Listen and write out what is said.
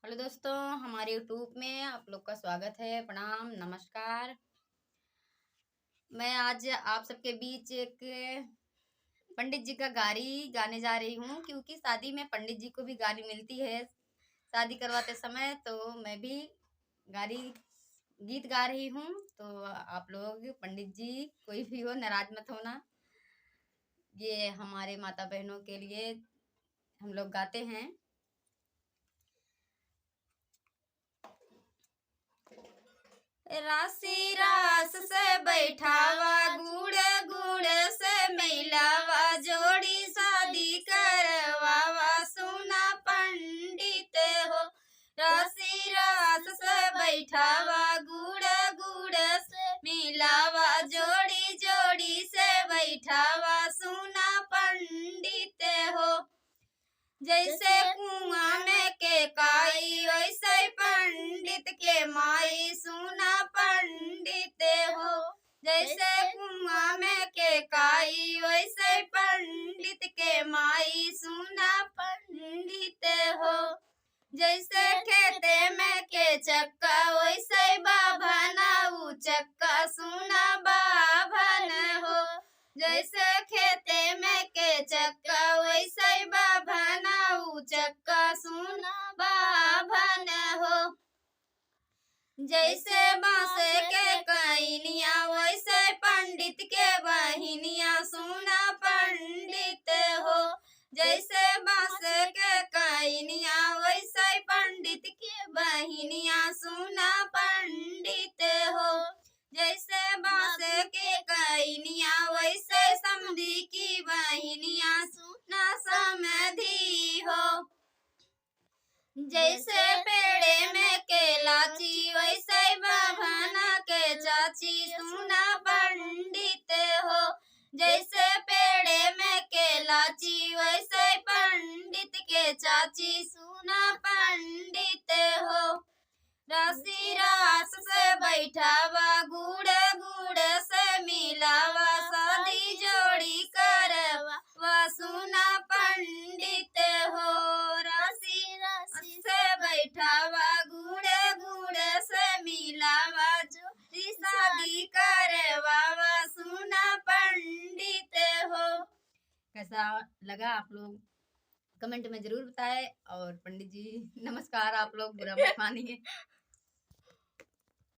Hello दोस्तों, हमारे YouTube में आप लोग का स्वागत है। प्रणाम, नमस्कार। मैं आज आप सबके बीच एक पंडित जी का गारी गाने जा रही हूँ, क्योंकि शादी में पंडित जी को भी गारी मिलती है शादी करवाते समय। तो मैं भी गारी गीत गा रही हूँ। तो आप लोग, पंडित जी कोई भी हो, नाराज मत होना। ये हमारे माता बहनों के लिए हम लोग गाते हैं। राशि रास से बैठावा, गुड़ गुड़ से मिलावा, जोड़ी शादी करवावा, सुना पंडित हो। राशि रास से बैठावा, गुड़ गुड़ से मिलावा, जोड़ी जोड़ी से बैठावा, सुना पंडित हो। जैसे कुआं में के काई, वैसे पंडित के माई, सुना पंडित हो। जैसे कुआं में के काई, वैसे पंडित के माई, सुना पंडित हो। जैसे खेते में के चक्का, वैसे बाभना ऊ चक्का, सुना बाभन हो। जैसे खेते में के चक्का, वैसे बाभना ऊ चक्का, सुना बाभन हो। जैसे बांस के कईनिया, वैसे पंडित के बहिनिया, सुना पंडित हो। जैसे बांस के कईनिया, वैसे पंडित के बहिनिया, सुना पंडित हो। जैसे बांस के कईनिया, वैसे समधी की बहिनिया, सुना समधी हो। जैसे पेड़े में के लाची, वैसे बाभना के चाची, सुना पंडित हो। जैसे पेड़े में के लाची, वैसे पंडित के चाची, सुना पंडित हो। राशि रास से बैठावा, गुड़ गुड़ से मिलावा, शादी जोड़ी करवा, सुना पंडित हो। राशि रास से बैठावा, गुड़ गुड़ से मिलावा, जोड़ी शादी करवावा, सुना पंडित हो। कैसा लगा आप लोग कमेंट में जरूर बताएं। और पंडित जी नमस्कार, आप लोग बुरा मत मानिए।